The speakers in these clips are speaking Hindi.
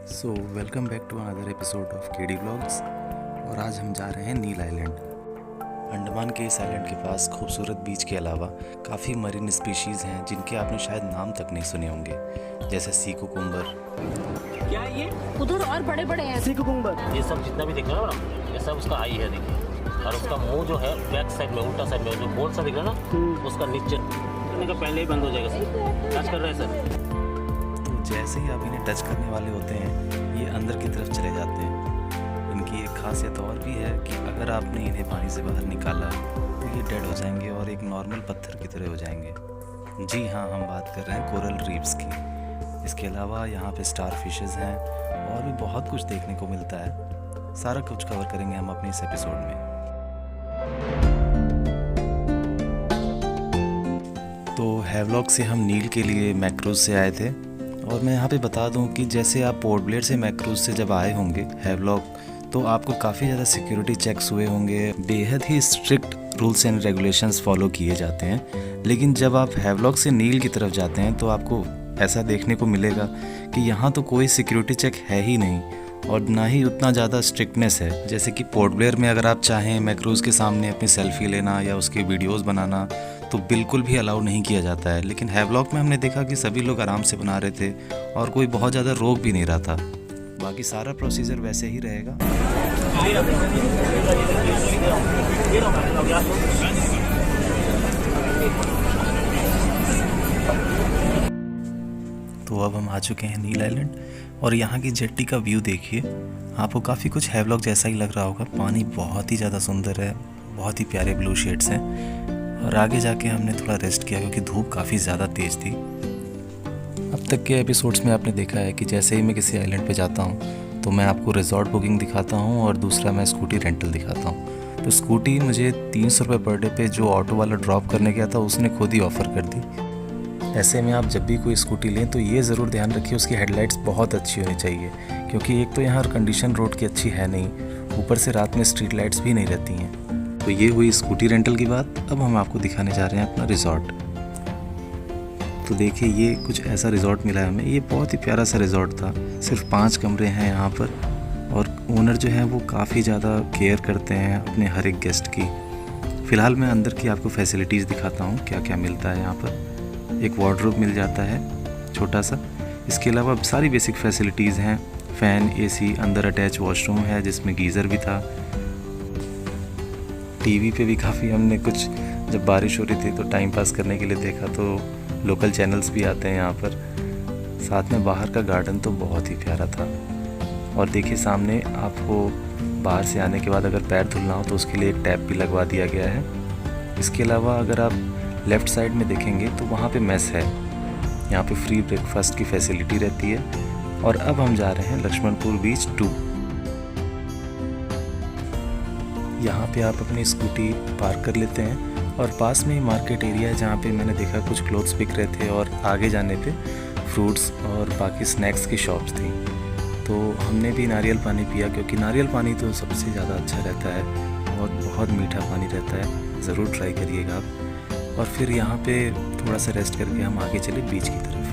So welcome back to another episode of KD vlogs. और आज हम जा रहे हैं नील आइलैंड। अंडमान के इस आइलैंड के पास खूबसूरत बीच के अलावा काफ़ी मरीन स्पीशीज़ हैं जिनके आपने शायद नाम तक नहीं सुने होंगे, जैसे सी कुकुम्बर। क्या है ये? उधर और बड़े बड़े हैं। Sea cucumber. ये सब जितना भी दिख रहा है ना, ये सब उसका आई है, देखिए। और उसका मुंह जो है बैक साइड में, उल्टा साइड में जो गोल सा दिख रहा है ना, उसका नीचे करने का पहले ही बंद हो जाएगा सर। टच कर रहे हैं सर। तो जैसे ही आप इन्हें टच करने वाले होते हैं ये अंदर की तरफ चले जाते हैं। इनकी एक खासियत और भी है कि अगर आपने इन्हें पानी से बाहर निकाला तो ये डेड हो जाएंगे और एक नॉर्मल पत्थर की तरह हो जाएंगे। जी हाँ, हम बात कर रहे हैं कोरल रीफ्स की। इसके अलावा यहाँ पे स्टार फिशेज़ हैं और भी बहुत कुछ देखने को मिलता है। सारा कुछ कवर करेंगे हम अपने इस एपिसोड में। तो हैवलॉक से हम नील के लिए मैक्रोज से आए थे। और मैं यहाँ पे बता दूँ कि जैसे आप पोर्ट ब्लेयर से मैक्रोज से जब आए होंगे हैवलॉक, तो आपको काफ़ी ज़्यादा सिक्योरिटी चेक्स हुए होंगे, बेहद ही strict rules and regulations follow किए जाते हैं। लेकिन जब आप हैवलॉक से नील की तरफ जाते हैं तो आपको ऐसा देखने को मिलेगा कि यहाँ तो कोई सिक्योरिटी चेक है ही नहीं और ना ही उतना ज़्यादा स्ट्रिक्टनेस है। जैसे कि पोर्ट ब्लेयर में अगर आप चाहें मैक्रोज के सामने अपनी सेल्फी लेना या उसके वीडियोस बनाना तो बिल्कुल भी अलाउ नहीं किया जाता है। लेकिन हैवलॉक में हमने देखा कि सभी लोग आराम से बना रहे थे और कोई बहुत ज़्यादा रोक भी नहीं रहा था। बाकी सारा प्रोसीजर वैसे ही रहेगा। तो अब हम आ चुके हैं नील आइलैंड और यहाँ की जेट्टी का व्यू देखिए। आपको काफ़ी कुछ हैवलॉक जैसा ही लग रहा होगा। पानी बहुत ही ज़्यादा सुंदर है, बहुत ही प्यारे ब्लू शेड्स हैं। और आगे जाके हमने थोड़ा रेस्ट किया क्योंकि धूप काफ़ी ज़्यादा तेज़ थी। अब तक के एपिसोड्स में आपने देखा है कि जैसे ही मैं किसी आइलैंड पे जाता हूँ तो मैं आपको रिजॉर्ट बुकिंग दिखाता हूँ और दूसरा मैं स्कूटी रेंटल दिखाता हूँ। तो स्कूटी मुझे 300 रुपये पर डे पे जो ऑटो वाला ड्रॉप करने गया था उसने खुद ही ऑफ़र कर दी। ऐसे में आप जब भी कोई स्कूटी लें तो ये ज़रूर ध्यान रखिए उसकी हेडलाइट्स बहुत अच्छी होनी चाहिए, क्योंकि एक तो यहाँ कंडीशन रोड की अच्छी है नहीं, ऊपर से रात में स्ट्रीट लाइट्स भी नहीं रहती हैं। तो ये हुई स्कूटी रेंटल की बात। अब हम आपको दिखाने जा रहे हैं अपना रिज़ॉर्ट। तो देखिए ये कुछ ऐसा रिज़ॉर्ट मिला है हमें। ये बहुत ही प्यारा सा रिज़ॉर्ट था। सिर्फ 5 कमरे हैं यहाँ पर और ओनर जो है वो काफ़ी ज़्यादा केयर करते हैं अपने हर एक गेस्ट की। फ़िलहाल मैं अंदर की आपको फैसिलिटीज़ दिखाता हूँ क्या क्या मिलता है यहाँ पर। एक वार्डरोब मिल जाता है छोटा सा। इसके अलावा सारी बेसिक फैसिलिटीज़ हैं। फ़ैन, एसी, अंदर अटैच वॉशरूम है जिसमें गीज़र भी था। टीवी पे भी काफ़ी हमने कुछ, जब बारिश हो रही थी तो टाइम पास करने के लिए देखा तो लोकल चैनल्स भी आते हैं यहाँ पर। साथ में बाहर का गार्डन तो बहुत ही प्यारा था। और देखिए सामने आपको बाहर से आने के बाद अगर पैर धुलना हो तो उसके लिए एक टैप भी लगवा दिया गया है। इसके अलावा अगर आप लेफ़्ट साइड में देखेंगे तो वहाँ पे मेस है। यहाँ पे फ्री ब्रेकफास्ट की फैसिलिटी रहती है। और अब हम जा रहे हैं लक्ष्मणपुर बीच 2। यहाँ पे आप अपनी स्कूटी पार्क कर लेते हैं और पास में ही मार्केट एरिया है जहाँ पे मैंने देखा कुछ क्लोथ्स बिक रहे थे और आगे जाने पे फ्रूट्स और बाकी स्नैक्स की शॉप्स थी। तो हमने भी नारियल पानी पिया क्योंकि नारियल पानी तो सबसे ज़्यादा अच्छा रहता है और बहुत मीठा पानी रहता है। ज़रूर ट्राई करिएगा आप। और फिर यहाँ पे थोड़ा सा रेस्ट करके हम आगे चले बीच की तरफ।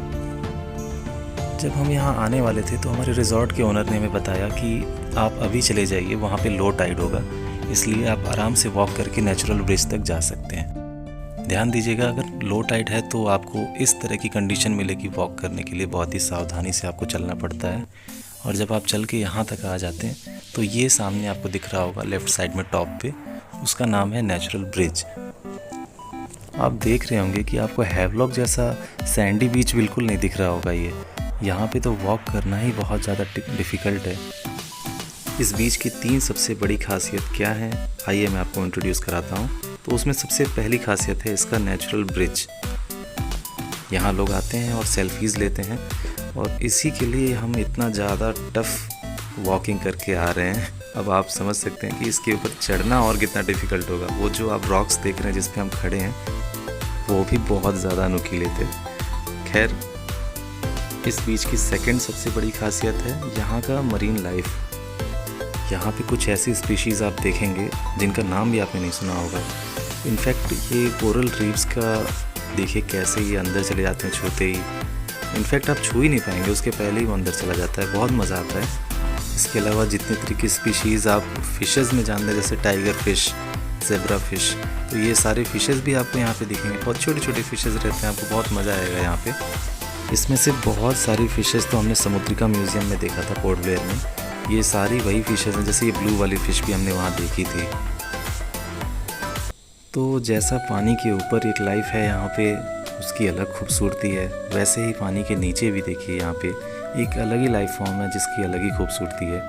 जब हम यहाँ आने वाले थे तो हमारे रिज़ॉर्ट के ओनर ने हमें बताया कि आप अभी चले जाइए, वहाँ पे लो टाइड होगा, इसलिए आप आराम से वॉक करके नेचुरल ब्रिज तक जा सकते हैं। ध्यान दीजिएगा अगर लो टाइड है तो आपको इस तरह की कंडीशन मिलेगी वॉक करने के लिए। बहुत ही सावधानी से आपको चलना पड़ता है। और जब आप चल के यहाँ तक आ जाते हैं तो ये सामने आपको दिख रहा होगा लेफ़्ट साइड में टॉप पे, उसका नाम है नेचुरल ब्रिज। आप देख रहे होंगे कि आपको हैवलॉक जैसा सैंडी बीच बिल्कुल नहीं दिख रहा होगा। ये यहाँ पे तो वॉक करना ही बहुत ज़्यादा डिफ़िकल्ट है। इस बीच की 3 सबसे बड़ी खासियत क्या है, आइए मैं आपको इंट्रोड्यूस कराता हूँ। तो उसमें सबसे पहली खासियत है इसका नेचुरल ब्रिज। यहाँ लोग आते हैं और सेल्फीज़ लेते हैं और इसी के लिए हम इतना ज़्यादा टफ़ वॉकिंग करके आ रहे हैं। अब आप समझ सकते हैं कि इसके ऊपर चढ़ना और कितना डिफ़िकल्ट होगा। वो जो आप रॉक्स देख रहे हैं जिस पे हम खड़े हैं वो भी बहुत ज़्यादा नुकीले थे। खैर, इस बीच की सेकंड सबसे बड़ी खासियत है यहाँ का मरीन लाइफ। यहाँ पे कुछ ऐसी स्पीशीज़ आप देखेंगे जिनका नाम भी आपने नहीं सुना होगा। इनफैक्ट ये कोरल रीफ्स का देखिए कैसे ये अंदर चले जाते हैं छूते ही। इनफैक्ट आप छू ही नहीं पाएंगे, उसके पहले ही वो अंदर चला जाता है। बहुत मज़ा आता है। इसके अलावा जितने तरह की स्पीशीज़ आप फ़िशेज़ में जानते हैं, जैसे टाइगर फ़िश, ज़ेब्रा फ़िश, तो ये सारे फ़िशेज़ भी आपको यहाँ पे दिखेंगे। बहुत छोटे छोटे फ़िशेज़ रहते हैं, आपको बहुत मज़ा आएगा यहाँ पे। इसमें से बहुत सारी फ़िशेज़ तो हमने समुद्रिका म्यूज़ियम में देखा था, पोर्ट ब्लेयर में। ये सारी वही फ़िशेज़ हैं, जैसे ये ब्लू वाली फ़िश भी हमने वहाँ देखी थी। तो जैसा पानी के ऊपर एक लाइफ है यहाँ पे, उसकी अलग खूबसूरती है, वैसे ही पानी के नीचे भी देखिए यहाँ पे एक अलग ही लाइफ फॉर्म है जिसकी अलग ही खूबसूरती है।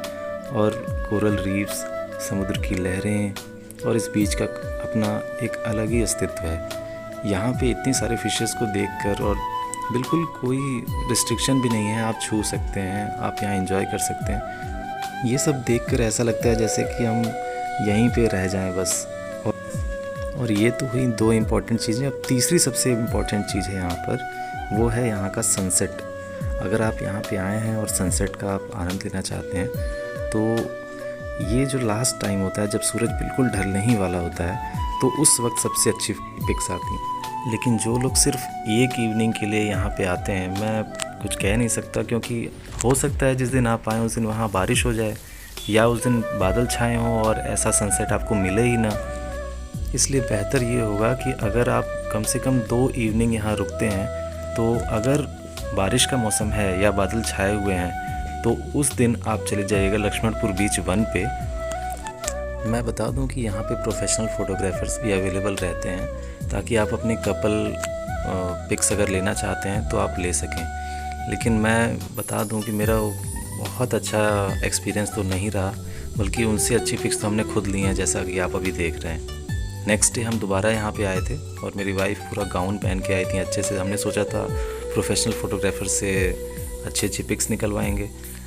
और कोरल रीफ्स, समुद्र की लहरें और इस बीच का अपना एक अलग ही अस्तित्व है। यहाँ पे इतनी सारे फिशेस को देखकर, और बिल्कुल कोई रिस्ट्रिक्शन भी नहीं है, आप छू सकते हैं, आप यहाँ एंजॉय कर सकते हैं। ये सब देखकर ऐसा लगता है जैसे कि हम यहीं पे रह जाएं बस। और ये तो हुई दो इम्पॉर्टेंट चीज़ें। अब तीसरी सबसे इम्पॉर्टेंट चीज़ है यहाँ पर, वो है यहाँ का सनसेट। अगर आप यहाँ पे आए हैं और सनसेट का आप आनंद लेना चाहते हैं, तो ये जो लास्ट टाइम होता है जब सूरज बिल्कुल ढलने ही वाला होता है, तो उस वक्त सबसे अच्छी पिक्स आती हैं। लेकिन जो लोग सिर्फ एक इवनिंग के लिए यहाँ पे आते हैं, मैं कुछ कह नहीं सकता, क्योंकि हो सकता है जिस दिन आप आएँ उस दिन वहाँ बारिश हो जाए, या उस दिन बादल छाए हों और ऐसा सनसेट आपको मिले ही ना। इसलिए बेहतर ये होगा कि अगर आप कम से कम 2 इवनिंग यहाँ रुकते हैं, तो अगर बारिश का मौसम है या बादल छाए हुए हैं, तो उस दिन आप चले जाइएगा लक्ष्मणपुर बीच 1 पे। मैं बता दूं कि यहाँ पे प्रोफेशनल फ़ोटोग्राफर्स भी अवेलेबल रहते हैं, ताकि आप अपने कपल पिक्स अगर लेना चाहते हैं तो आप ले सकें। लेकिन मैं बता दूं कि मेरा बहुत अच्छा एक्सपीरियंस तो नहीं रहा, बल्कि उनसे अच्छी पिक्स तो हमने खुद ली हैं, जैसा कि आप अभी देख रहे हैं। नेक्स्ट डे हम दोबारा यहाँ पे आए थे और मेरी वाइफ पूरा गाउन पहन के आई थी अच्छे से। हमने सोचा था प्रोफेशनल फ़ोटोग्राफर से अच्छी अच्छी पिक्स निकलवाएंगे,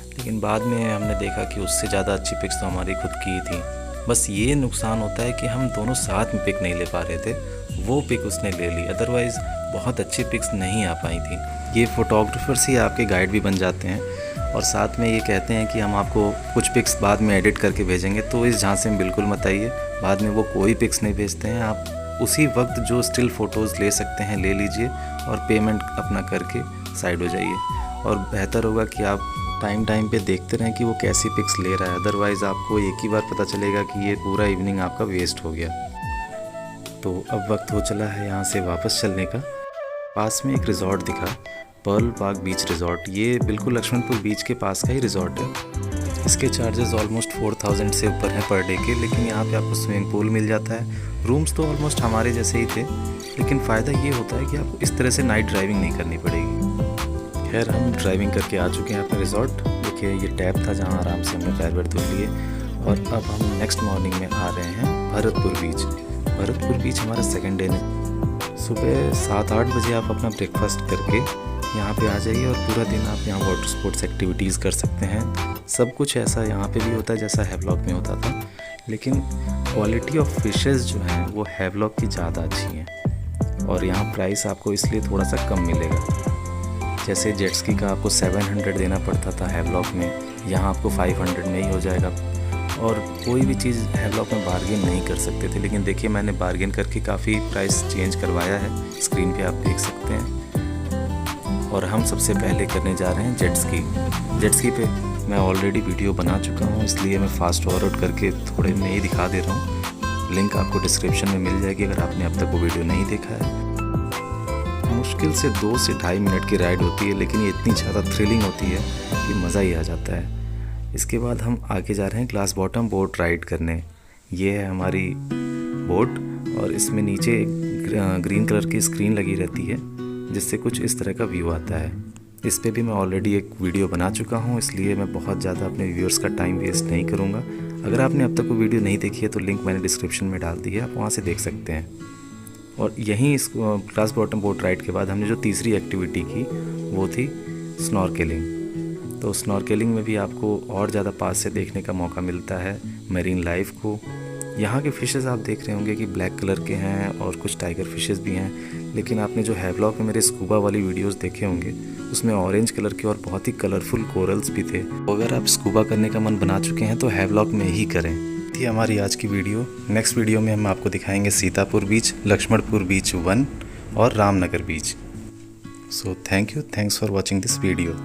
लेकिन बाद में हमने देखा कि उससे ज़्यादा अच्छी पिक्स तो हमारी खुद की ही थी। बस ये नुकसान होता है कि हम दोनों साथ में पिक नहीं ले पा रहे थे। वो पिक उसने ले ली, अदरवाइज़ बहुत अच्छी पिक्स नहीं आ पाई थी। ये फ़ोटोग्राफर्स ही आपके गाइड भी बन जाते हैं, और साथ में ये कहते हैं कि हम आपको कुछ पिक्स बाद में एडिट करके भेजेंगे, तो इस झांसे में बिल्कुल मत आइए। बाद में वो कोई पिक्स नहीं भेजते हैं। आप उसी वक्त जो स्टिल फ़ोटोज़ ले सकते हैं ले लीजिए, और पेमेंट अपना करके साइड हो जाइए। और बेहतर होगा कि आप टाइम पे देखते रहें कि वो कैसी पिक्स ले रहा है, अदरवाइज़ आपको एक ही बार पता चलेगा कि ये पूरा इवनिंग आपका वेस्ट हो गया। तो अब वक्त हो चला है यहाँ से वापस चलने का। पास में एक रिज़ॉर्ट दिखा, पर्ल पार्क बीच रिज़ॉर्ट। ये बिल्कुल लक्ष्मणपुर बीच के पास का ही रिज़ॉर्ट है। इसके चार्जेस ऑलमोस्ट 4000 से ऊपर हैं पर डे के, लेकिन यहाँ पे आपको स्विमिंग पूल मिल जाता है। रूम्स तो ऑलमोस्ट हमारे जैसे ही थे, लेकिन फ़ायदा ये होता है कि आपको इस तरह से नाइट ड्राइविंग नहीं करनी पड़ेगी। खैर, हम ड्राइविंग करके आ चुके हैं अपने रिज़ॉर्ट। देखिए, ये टैब था जहाँ आराम से हमने पैर वैर धो लिए, और अब हम नेक्स्ट मॉर्निंग में आ रहे हैं भरतपुर बीच। भरतपुर बीच हमारा सेकेंड डे है। सुबह 7-8 बजे आप अपना ब्रेकफास्ट करके यहाँ पे आ जाइए, और पूरा दिन आप यहाँ वाटर स्पोर्ट्स एक्टिविटीज़ कर सकते हैं। सब कुछ ऐसा यहाँ पे भी होता है जैसा हैवलॉक में होता था, लेकिन क्वालिटी ऑफ फिशेस जो हैं वो हैवलॉक की ज़्यादा अच्छी हैं, और यहाँ प्राइस आपको इसलिए थोड़ा सा कम मिलेगा। जैसे जेट स्की का आपको 700 देना पड़ता था हैवलॉक में, यहाँ आपको 500 में ही हो जाएगा। और कोई भी चीज़ हैवलॉक में बार्गेन नहीं कर सकते थे, लेकिन देखिए मैंने बार्गेन करके काफ़ी प्राइस चेंज करवाया है, स्क्रीन पे आप देख सकते हैं। और हम सबसे पहले करने जा रहे हैं जेट स्की। जेट स्की पे मैं ऑलरेडी वीडियो बना चुका हूँ, इसलिए मैं फास्ट फॉरवर्ड करके थोड़े में ही दिखा दे रहा हूँ। लिंक आपको डिस्क्रिप्शन में मिल जाएगी अगर आपने अब तक वो वीडियो नहीं देखा है। मुश्किल से 2 से ढाई मिनट की राइड होती है, लेकिन ये इतनी ज़्यादा थ्रिलिंग होती है कि मज़ा ही आ जाता है। इसके बाद हम आगे जा रहे हैं ग्लास बॉटम बोट राइड करने। ये है हमारी बोट, और इसमें नीचे ग्रीन कलर की स्क्रीन लगी रहती है, जिससे कुछ इस तरह का व्यू आता है। इस पे भी मैं ऑलरेडी एक वीडियो बना चुका हूँ, इसलिए मैं बहुत ज़्यादा अपने व्यूअर्स का टाइम वेस्ट नहीं करूँगा। अगर आपने अब तक वो वीडियो नहीं देखी है तो लिंक मैंने डिस्क्रिप्शन में डाल दी है, आप वहाँ से देख सकते हैं। और यहीं इस ग्लास बॉटम बोट राइड के बाद हमने जो तीसरी एक्टिविटी की वो थी स्नॉर्केलिंग। तो स्नॉर्केलिंग में भी आपको और ज़्यादा पास से देखने का मौका मिलता है मरीन लाइफ को। यहाँ के फ़िशेस आप देख रहे होंगे कि ब्लैक कलर के हैं और कुछ टाइगर फ़िशेस भी हैं, लेकिन आपने जो हैवलॉक में मेरे स्कूबा वाली वीडियोस देखे होंगे उसमें ऑरेंज कलर के और बहुत ही कलरफुल कोरल्स भी थे। अगर आप स्कूबा करने का मन बना चुके हैं तो हैवलॉक में ही करें। थी हमारी आज की वीडियो। नेक्स्ट वीडियो में हम आपको दिखाएंगे सीतापुर बीच, लक्ष्मणपुर बीच 1 और रामनगर बीच। So thank you, thanks for watching this video.